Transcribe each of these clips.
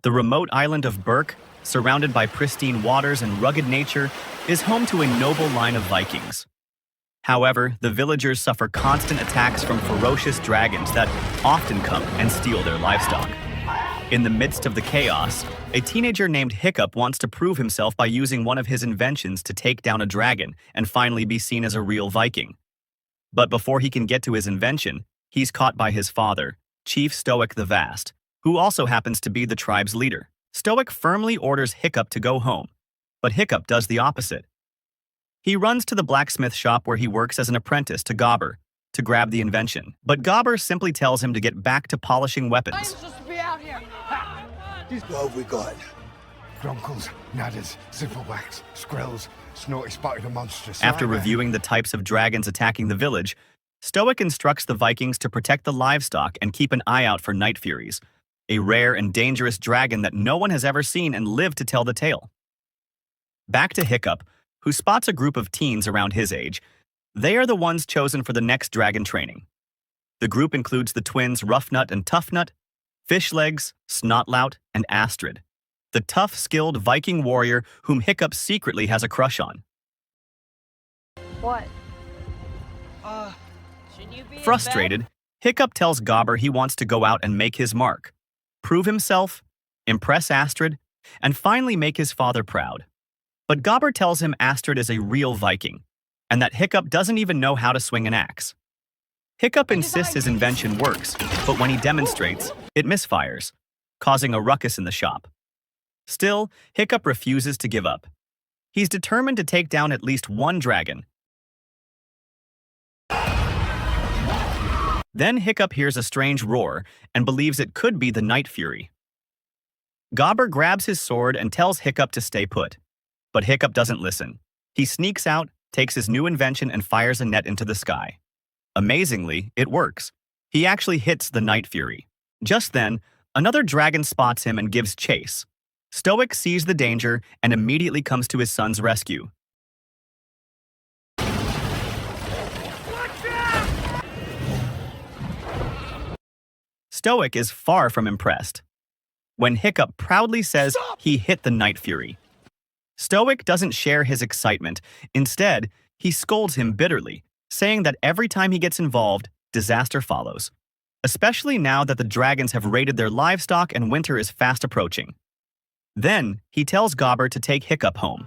The remote island of Berk, surrounded by pristine waters and rugged nature, is home to a noble line of Vikings. However, the villagers suffer constant attacks from ferocious dragons that often come and steal their livestock. In the midst of the chaos, a teenager named Hiccup wants to prove himself by using one of his inventions to take down a dragon and finally be seen as a real Viking. But before he can get to his invention, he's caught by his father, Chief Stoic the Vast, who also happens to be the tribe's leader. Stoic firmly orders Hiccup to go home, but Hiccup does the opposite. He runs to the blacksmith shop where he works as an apprentice to Gobber to grab the invention, but Gobber simply tells him to get back to polishing weapons. What have we got? Grunkles, Nadders, Zipplebacks, Skrells, Snorty Spotted and Monstrous. After reviewing the types of dragons attacking the village, Stoic instructs the Vikings to protect the livestock and keep an eye out for Night Furies, a rare and dangerous dragon that no one has ever seen and lived to tell the tale. Back to Hiccup, who spots a group of teens around his age. They are the ones chosen for the next dragon training. The group includes the twins Roughnut and Toughnut, Fishlegs, Snotlout, and Astrid, the tough, skilled Viking warrior whom Hiccup secretly has a crush on. What? Frustrated, Hiccup tells Gobber he wants to go out and make his mark, prove himself, impress Astrid, and finally make his father proud. But Gobber tells him Astrid is a real Viking, and that Hiccup doesn't even know how to swing an axe. Hiccup insists his invention works, but when he demonstrates, it misfires, causing a ruckus in the shop. Still, Hiccup refuses to give up. He's determined to take down at least one dragon. Then Hiccup hears a strange roar and believes it could be the Night Fury. Gobber grabs his sword and tells Hiccup to stay put. But Hiccup doesn't listen. He sneaks out, takes his new invention, and fires a net into the sky. Amazingly, it works. He actually hits the Night Fury. Just then, another dragon spots him and gives chase. Stoic sees the danger and immediately comes to his son's rescue. Stoic is far from impressed when Hiccup proudly says he hit the Night Fury. Stoic doesn't share his excitement. Instead, he scolds him bitterly, saying that every time he gets involved, disaster follows, especially now that the dragons have raided their livestock and winter is fast approaching. Then, he tells Gobber to take Hiccup home.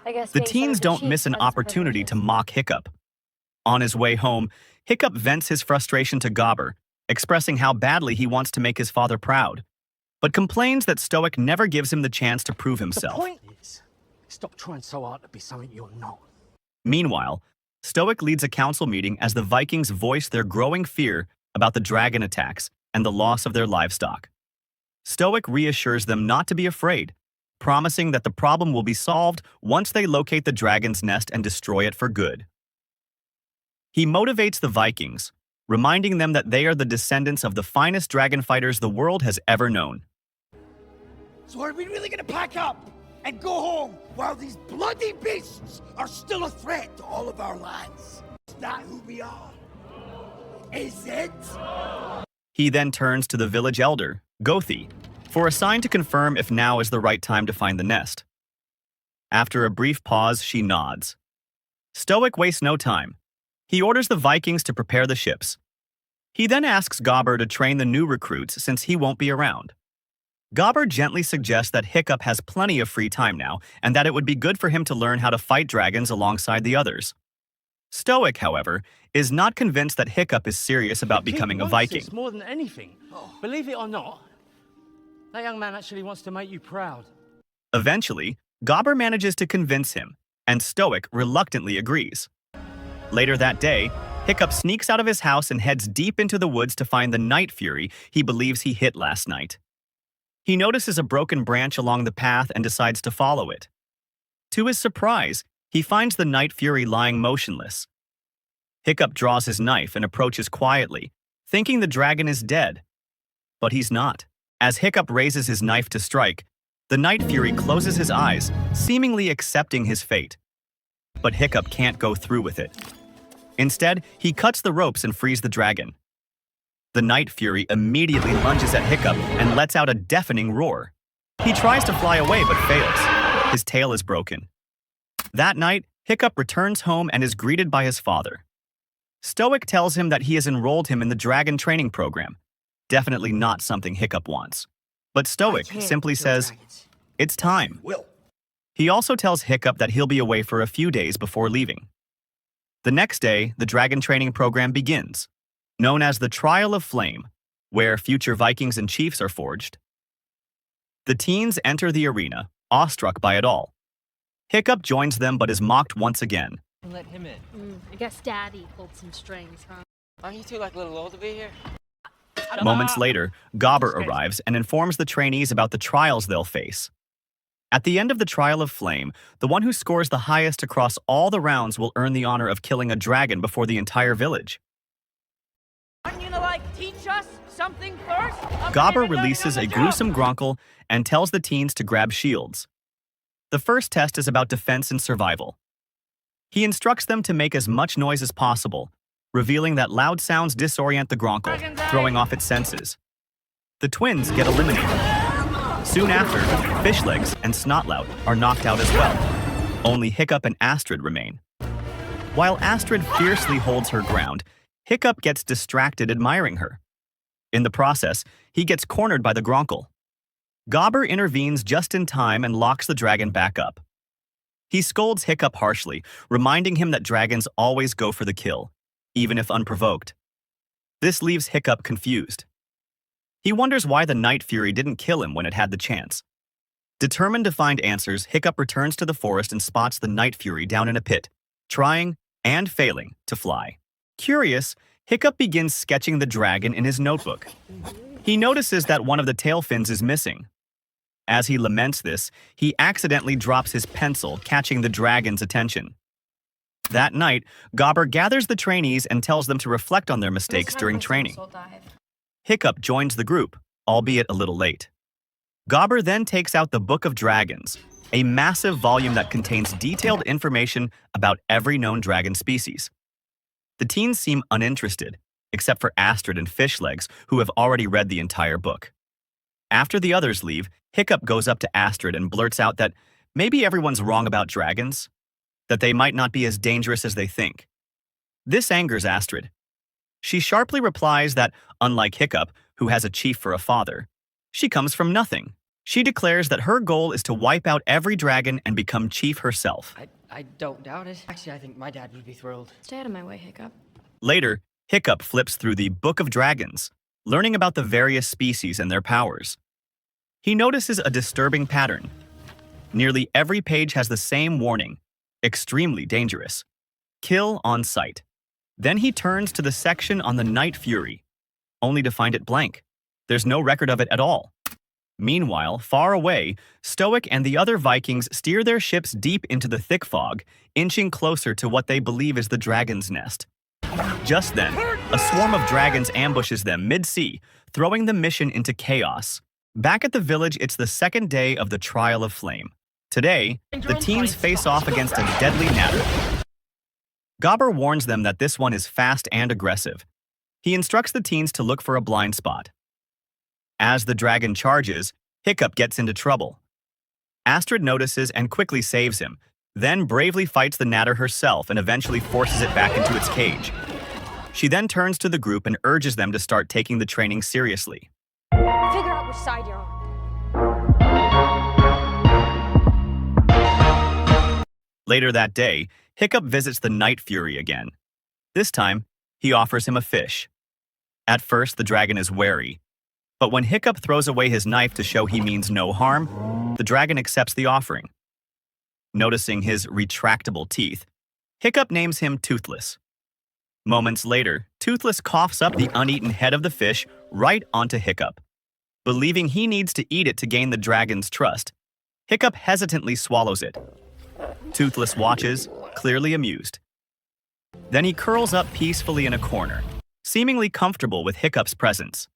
The teens don't miss an opportunity to mock Hiccup. On his way home, Hiccup vents his frustration to Gobber, expressing how badly he wants to make his father proud, but complains that Stoic never gives him the chance to prove himself. The point is, stop trying so hard to be something you're not. Meanwhile, Stoic leads a council meeting as the Vikings voice their growing fear about the dragon attacks and the loss of their livestock. Stoic reassures them not to be afraid, promising that the problem will be solved once they locate the dragon's nest and destroy it for good. He motivates the Vikings, reminding them that they are the descendants of the finest dragon fighters the world has ever known. So are we really gonna pack up and go home while these bloody beasts are still a threat to all of our lands? Is that who we are? Is it? He then turns to the village elder, Gothi, for a sign to confirm if now is the right time to find the nest. After a brief pause, she nods. Stoic wastes no time. He orders the Vikings to prepare the ships. He then asks Gobber to train the new recruits since he won't be around. Gobber gently suggests that Hiccup has plenty of free time now and that it would be good for him to learn how to fight dragons alongside the others. Stoic, however, is not convinced that Hiccup is serious about becoming a Viking. More than anything. Believe it or not, that young man actually wants to make you proud. Eventually, Gobber manages to convince him, and Stoic reluctantly agrees. Later that day, Hiccup sneaks out of his house and heads deep into the woods to find the Night Fury he believes he hit last night. He notices a broken branch along the path and decides to follow it. To his surprise, he finds the Night Fury lying motionless. Hiccup draws his knife and approaches quietly, thinking the dragon is dead. But he's not. As Hiccup raises his knife to strike, the Night Fury closes his eyes, seemingly accepting his fate. But Hiccup can't go through with it. Instead, he cuts the ropes and frees the dragon. The Night Fury immediately lunges at Hiccup and lets out a deafening roar. He tries to fly away but fails. His tail is broken. That night, Hiccup returns home and is greeted by his father. Stoic tells him that he has enrolled him in the dragon training program. Definitely not something Hiccup wants. But Stoic simply says, "It's time." He also tells Hiccup that he'll be away for a few days before leaving. The next day, the dragon training program begins, known as the Trial of Flame, where future Vikings and chiefs are forged. The teens enter the arena, awestruck by it all. Hiccup joins them but is mocked once again. Let him in. I guess Daddy pulled some strings, huh? Aren't you two like a little old to be here? Moments later, Gobber arrives and informs the trainees about the trials they'll face. At the end of the Trial of Flame, the one who scores the highest across all the rounds will earn the honor of killing a dragon before the entire village. Aren't you gonna, teach us something first? Gobber releases a gruesome gronkle and tells the teens to grab shields. The first test is about defense and survival. He instructs them to make as much noise as possible, revealing that loud sounds disorient the gronkle, throwing off its senses. The twins get eliminated. Soon after, Fishlegs and Snotlout are knocked out as well. Only Hiccup and Astrid remain. While Astrid fiercely holds her ground, Hiccup gets distracted admiring her. In the process, he gets cornered by the gronkle. Gobber intervenes just in time and locks the dragon back up. He scolds Hiccup harshly, reminding him that dragons always go for the kill, even if unprovoked. This leaves Hiccup confused. He wonders why the Night Fury didn't kill him when it had the chance. Determined to find answers, Hiccup returns to the forest and spots the Night Fury down in a pit, trying and failing to fly. Curious, Hiccup begins sketching the dragon in his notebook. He notices that one of the tail fins is missing. As he laments this, he accidentally drops his pencil, catching the dragon's attention. That night, Gobber gathers the trainees and tells them to reflect on their mistakes during training. Hiccup joins the group, albeit a little late. Gobber then takes out the Book of Dragons, a massive volume that contains detailed information about every known dragon species. The teens seem uninterested, except for Astrid and Fishlegs, who have already read the entire book. After the others leave, Hiccup goes up to Astrid and blurts out that maybe everyone's wrong about dragons, that they might not be as dangerous as they think. This angers Astrid. She sharply replies that, unlike Hiccup, who has a chief for a father, she comes from nothing. She declares that her goal is to wipe out every dragon and become chief herself. I don't doubt it. Actually, I think my dad would be thrilled. Stay out of my way, Hiccup. Later, Hiccup flips through the Book of Dragons, learning about the various species and their powers. He notices a disturbing pattern. Nearly every page has the same warning: extremely dangerous. Kill on sight. Then he turns to the section on the Night Fury, only to find it blank. There's no record of it at all. Meanwhile, far away, Stoic and the other Vikings steer their ships deep into the thick fog, inching closer to what they believe is the dragon's nest. Just then, a swarm of dragons ambushes them mid-sea, throwing the mission into chaos. Back at the village, it's the second day of the Trial of Flame. Today, the teens face off against a deadly natter. Gobber warns them that this one is fast and aggressive. He instructs the teens to look for a blind spot. As the dragon charges, Hiccup gets into trouble. Astrid notices and quickly saves him, then bravely fights the natter herself and eventually forces it back into its cage. She then turns to the group and urges them to start taking the training seriously. Figure out which side you're on. Later that day, Hiccup visits the Night Fury again. This time, he offers him a fish. At first, the dragon is wary, but when Hiccup throws away his knife to show he means no harm, the dragon accepts the offering. Noticing his retractable teeth, Hiccup names him Toothless. Moments later, Toothless coughs up the uneaten head of the fish right onto Hiccup. Believing he needs to eat it to gain the dragon's trust, Hiccup hesitantly swallows it. Toothless watches, clearly amused. Then he curls up peacefully in a corner, seemingly comfortable with Hiccup's presence.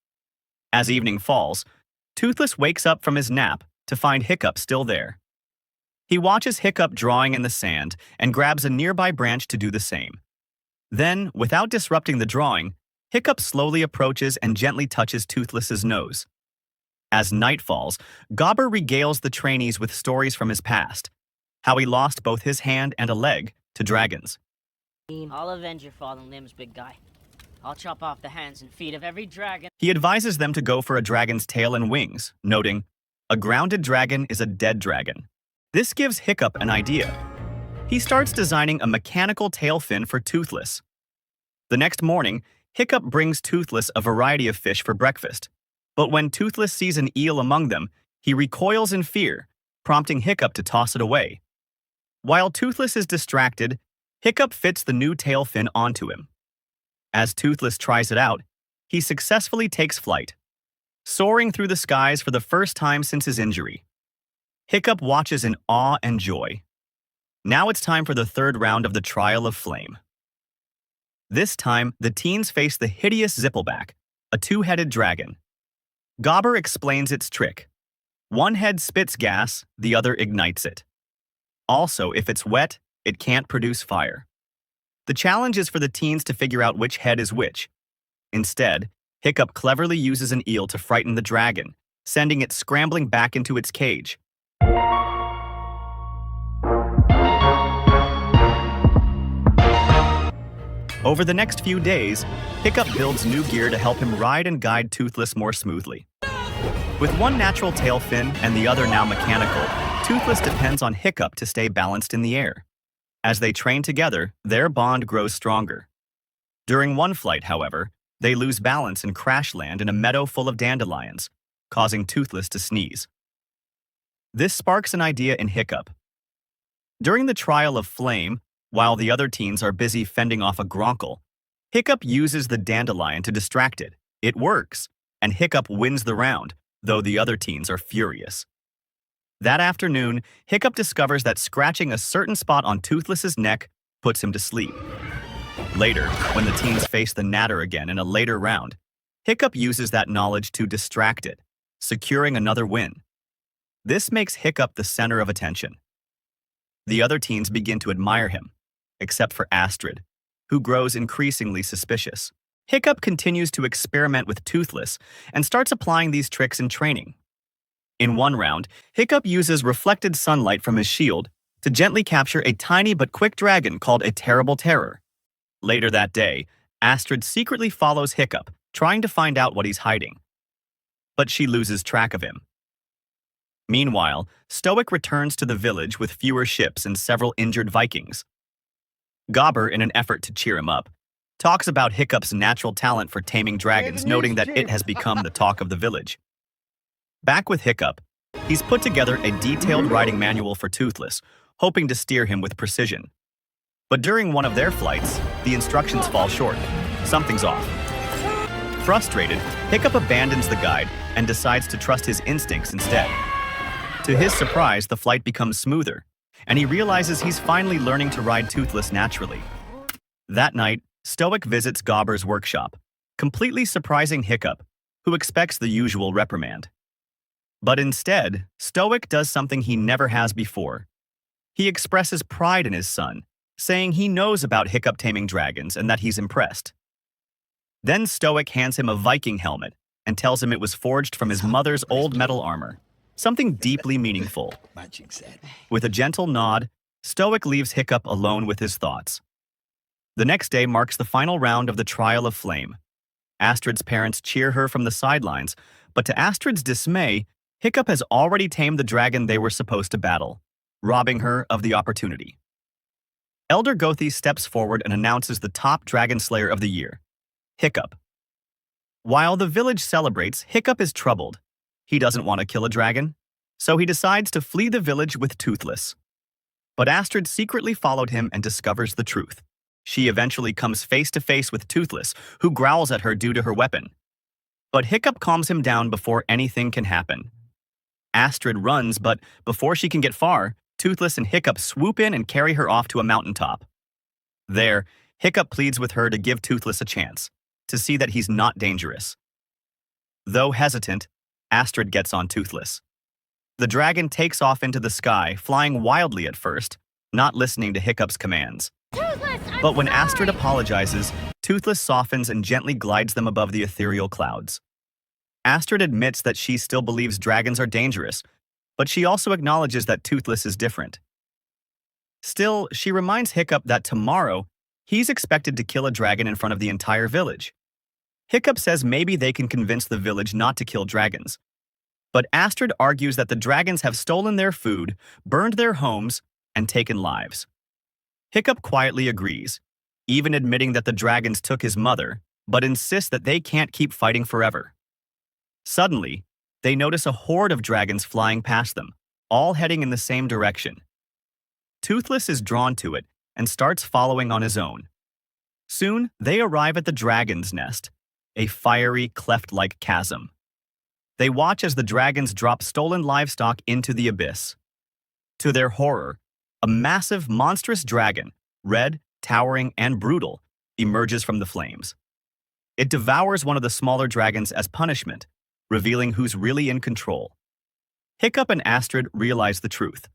As evening falls, Toothless wakes up from his nap to find Hiccup still there. He watches Hiccup drawing in the sand and grabs a nearby branch to do the same. Then, without disrupting the drawing, Hiccup slowly approaches and gently touches Toothless's nose. As night falls, Gobber regales the trainees with stories from his past, how he lost both his hand and a leg to dragons. I'll avenge your fallen limbs, big guy. I'll chop off the hands and feet of every dragon. He advises them to go for a dragon's tail and wings, noting, "A grounded dragon is a dead dragon." This gives Hiccup an idea. He starts designing a mechanical tail fin for Toothless. The next morning, Hiccup brings Toothless a variety of fish for breakfast. But when Toothless sees an eel among them, he recoils in fear, prompting Hiccup to toss it away. While Toothless is distracted, Hiccup fits the new tail fin onto him. As Toothless tries it out, he successfully takes flight, soaring through the skies for the first time since his injury. Hiccup watches in awe and joy. Now it's time for the third round of the Trial of Flame. This time, the teens face the hideous Zippleback, a two-headed dragon. Gobber explains its trick. One head spits gas, the other ignites it. Also, if it's wet, it can't produce fire. The challenge is for the teens to figure out which head is which. Instead, Hiccup cleverly uses an eel to frighten the dragon, sending it scrambling back into its cage. Over the next few days, Hiccup builds new gear to help him ride and guide Toothless more smoothly. With one natural tail fin and the other now mechanical, Toothless depends on Hiccup to stay balanced in the air. As they train together, their bond grows stronger. During one flight, however, they lose balance and crash land in a meadow full of dandelions, causing Toothless to sneeze. This sparks an idea in Hiccup. During the Trial of Flame, while the other teens are busy fending off a Gronkle, Hiccup uses the dandelion to distract it. It works, and Hiccup wins the round, though the other teens are furious. That afternoon, Hiccup discovers that scratching a certain spot on Toothless's neck puts him to sleep. Later, when the teens face the Natter again in a later round, Hiccup uses that knowledge to distract it, securing another win. This makes Hiccup the center of attention. The other teens begin to admire him, except for Astrid, who grows increasingly suspicious. Hiccup continues to experiment with Toothless and starts applying these tricks in training. In one round, Hiccup uses reflected sunlight from his shield to gently capture a tiny but quick dragon called a Terrible Terror. Later that day, Astrid secretly follows Hiccup, trying to find out what he's hiding. But she loses track of him. Meanwhile, Stoic returns to the village with fewer ships and several injured Vikings. Gobber, in an effort to cheer him up, talks about Hiccup's natural talent for taming dragons, noting that it has become the talk of the village. Back with Hiccup, he's put together a detailed riding manual for Toothless, hoping to steer him with precision. But during one of their flights, the instructions fall short. Something's off. Frustrated, Hiccup abandons the guide and decides to trust his instincts instead. To his surprise, the flight becomes smoother, and he realizes he's finally learning to ride Toothless naturally. That night, Stoic visits Gobber's workshop, completely surprising Hiccup, who expects the usual reprimand. But instead, Stoic does something he never has before. He expresses pride in his son, saying he knows about Hiccup taming dragons and that he's impressed. Then Stoic hands him a Viking helmet and tells him it was forged from his mother's old metal armor, something deeply meaningful. With a gentle nod, Stoic leaves Hiccup alone with his thoughts. The next day marks the final round of the Trial of Flame. Astrid's parents cheer her from the sidelines, but to Astrid's dismay, Hiccup has already tamed the dragon they were supposed to battle, robbing her of the opportunity. Elder Gothi steps forward and announces the top dragon slayer of the year, Hiccup. While the village celebrates, Hiccup is troubled. He doesn't want to kill a dragon, so he decides to flee the village with Toothless. But Astrid secretly followed him and discovers the truth. She eventually comes face to face with Toothless, who growls at her due to her weapon. But Hiccup calms him down before anything can happen. Astrid runs, but before she can get far, Toothless and Hiccup swoop in and carry her off to a mountaintop. There, Hiccup pleads with her to give Toothless a chance, to see that he's not dangerous. Though hesitant, Astrid gets on Toothless. The dragon takes off into the sky, flying wildly at first, not listening to Hiccup's commands. But when Astrid apologizes, Toothless softens and gently glides them above the ethereal clouds. Astrid admits that she still believes dragons are dangerous, but she also acknowledges that Toothless is different. Still, she reminds Hiccup that tomorrow, he's expected to kill a dragon in front of the entire village. Hiccup says maybe they can convince the village not to kill dragons. But Astrid argues that the dragons have stolen their food, burned their homes, and taken lives. Hiccup quietly agrees, even admitting that the dragons took his mother, but insists that they can't keep fighting forever. Suddenly, they notice a horde of dragons flying past them, all heading in the same direction. Toothless is drawn to it and starts following on his own. Soon, they arrive at the dragon's nest, a fiery, cleft-like chasm. They watch as the dragons drop stolen livestock into the abyss. To their horror, a massive, monstrous dragon, red, towering, and brutal, emerges from the flames. It devours one of the smaller dragons as punishment, revealing who's really in control. Hiccup and Astrid realize the truth.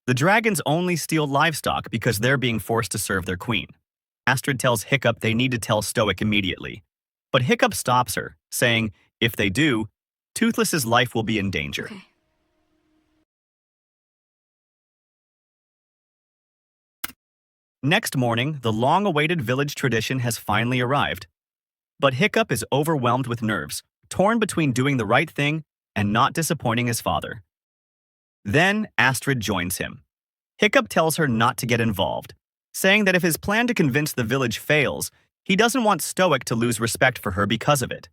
The dragons only steal livestock because they're being forced to serve their queen. Astrid tells Hiccup they need to tell Stoic immediately, but Hiccup stops her, saying, if they do, Toothless's life will be in danger. Okay. Next morning, the long-awaited village tradition has finally arrived. But Hiccup is overwhelmed with nerves, torn between doing the right thing and not disappointing his father. Then Astrid joins him. Hiccup tells her not to get involved, saying that if his plan to convince the village fails, he doesn't want Stoic to lose respect for her because of it.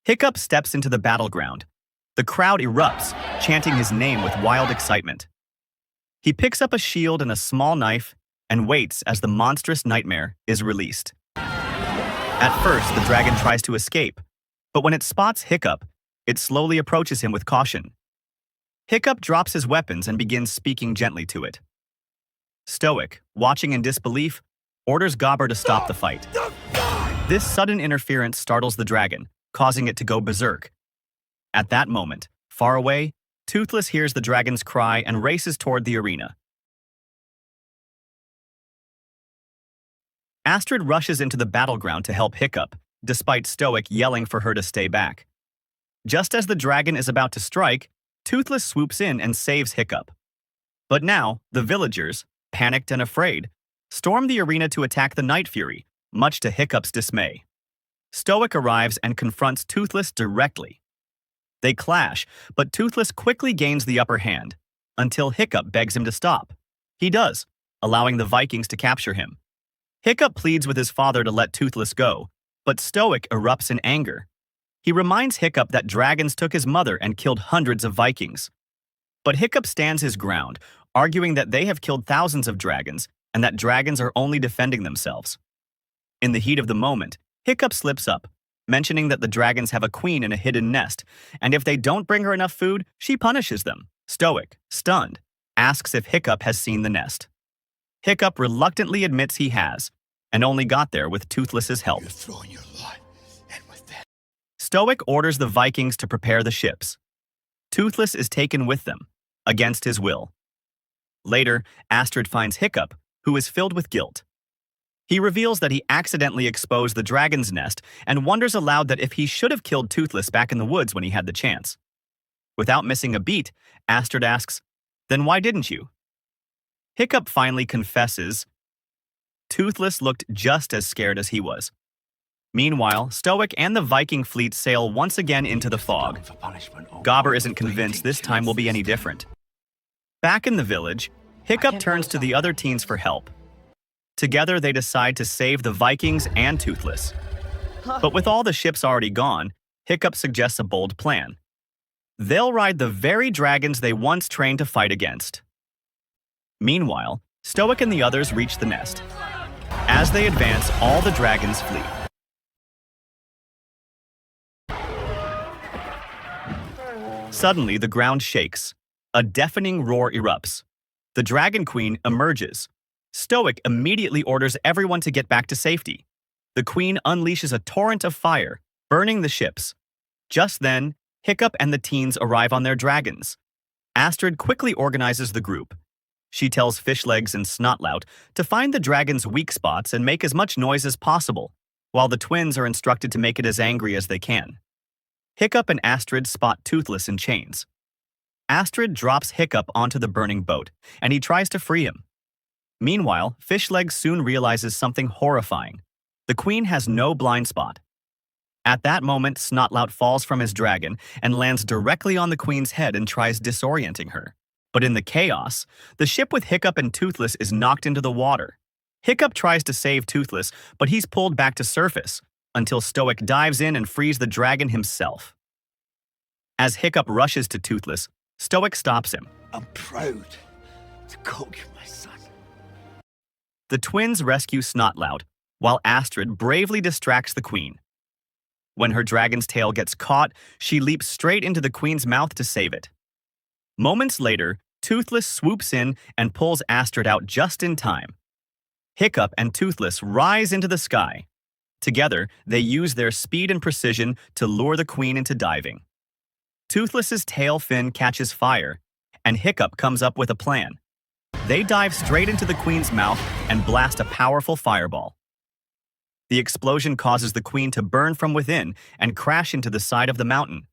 Hiccup steps into the battleground. The crowd erupts, chanting his name with wild excitement. He picks up a shield and a small knife and waits as the monstrous nightmare is released. At first, the dragon tries to escape, but when it spots Hiccup, it slowly approaches him with caution. Hiccup drops his weapons and begins speaking gently to it. Stoic, watching in disbelief, orders Gobber to stop the fight. This sudden interference startles the dragon, causing it to go berserk. At that moment, far away, Toothless hears the dragon's cry and races toward the arena. Astrid rushes into the battleground to help Hiccup, despite Stoic yelling for her to stay back. Just as the dragon is about to strike, Toothless swoops in and saves Hiccup. But now, the villagers, panicked and afraid, storm the arena to attack the Night Fury, much to Hiccup's dismay. Stoic arrives and confronts Toothless directly. They clash, but Toothless quickly gains the upper hand, until Hiccup begs him to stop. He does, allowing the Vikings to capture him. Hiccup pleads with his father to let Toothless go, but Stoic erupts in anger. He reminds Hiccup that dragons took his mother and killed hundreds of Vikings. But Hiccup stands his ground, arguing that they have killed thousands of dragons and that dragons are only defending themselves. In the heat of the moment, Hiccup slips up, mentioning that the dragons have a queen in a hidden nest, and if they don't bring her enough food, she punishes them. Stoic, stunned, asks if Hiccup has seen the nest. Hiccup reluctantly admits he has, and only got there with Toothless's help. You're throwing your lot, and with that... Stoic orders the Vikings to prepare the ships. Toothless is taken with them, against his will. Later, Astrid finds Hiccup, who is filled with guilt. He reveals that he accidentally exposed the dragon's nest and wonders aloud that if he should have killed Toothless back in the woods when he had the chance. Without missing a beat, Astrid asks, "Then why didn't you?" Hiccup finally confesses. Toothless looked just as scared as he was. Meanwhile, Stoic and the Viking fleet sail once again into the fog. Gobber isn't convinced this time will be any different. Back in the village, Hiccup turns to the other teens for help. Together, they decide to save the Vikings and Toothless. But with all the ships already gone, Hiccup suggests a bold plan. They'll ride the very dragons they once trained to fight against. Meanwhile, Stoic and the others reach the nest. As they advance, all the dragons flee. Suddenly, the ground shakes. A deafening roar erupts. The Dragon Queen emerges. Stoic immediately orders everyone to get back to safety. The Queen unleashes a torrent of fire, burning the ships. Just then, Hiccup and the teens arrive on their dragons. Astrid quickly organizes the group. She tells Fishlegs and Snotlout to find the dragon's weak spots and make as much noise as possible, while the twins are instructed to make it as angry as they can. Hiccup and Astrid spot Toothless in chains. Astrid drops Hiccup onto the burning boat, and he tries to free him. Meanwhile, Fishleg soon realizes something horrifying. The queen has no blind spot. At that moment, Snotlout falls from his dragon and lands directly on the queen's head and tries disorienting her. But in the chaos, the ship with Hiccup and Toothless is knocked into the water. Hiccup tries to save Toothless, but he's pulled back to surface, until Stoic dives in and frees the dragon himself. As Hiccup rushes to Toothless, Stoic stops him. I'm proud to call you my son. The twins rescue Snotlout, while Astrid bravely distracts the queen. When her dragon's tail gets caught, she leaps straight into the queen's mouth to save it. Moments later, Toothless swoops in and pulls Astrid out just in time. Hiccup and Toothless rise into the sky. Together, they use their speed and precision to lure the queen into diving. Toothless's tail fin catches fire, and Hiccup comes up with a plan. They dive straight into the queen's mouth and blast a powerful fireball. The explosion causes the queen to burn from within and crash into the side of the mountain,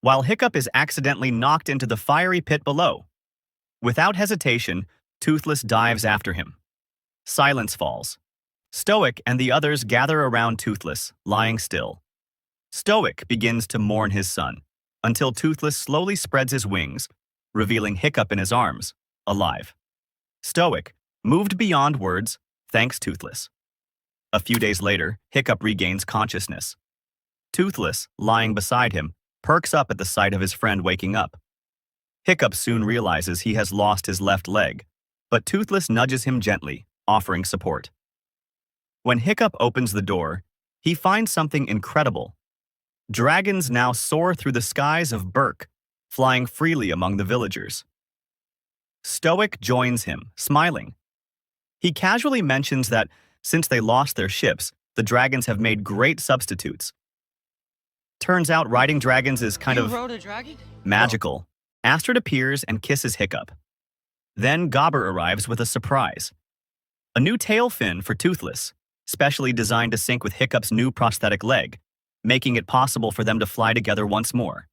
while Hiccup is accidentally knocked into the fiery pit below. Without hesitation, Toothless dives after him. Silence falls. Stoic and the others gather around Toothless, lying still. Stoic begins to mourn his son, until Toothless slowly spreads his wings, revealing Hiccup in his arms, alive. Stoic, moved beyond words, thanks Toothless. A few days later, Hiccup regains consciousness. Toothless, lying beside him, perks up at the sight of his friend waking up. Hiccup soon realizes he has lost his left leg, but Toothless nudges him gently, offering support. When Hiccup opens the door, he finds something incredible. Dragons now soar through the skies of Berk, flying freely among the villagers. Stoic joins him, smiling. He casually mentions that, since they lost their ships, the dragons have made great substitutes. Turns out riding dragons is kind of rode a dragon? magical. Astrid appears and kisses Hiccup. Then Gobber arrives with a surprise. A new tail fin for Toothless, specially designed to sync with Hiccup's new prosthetic leg, making it possible for them to fly together once more.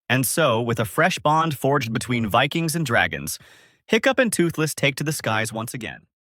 And so, with a fresh bond forged between Vikings and dragons, Hiccup and Toothless take to the skies once again.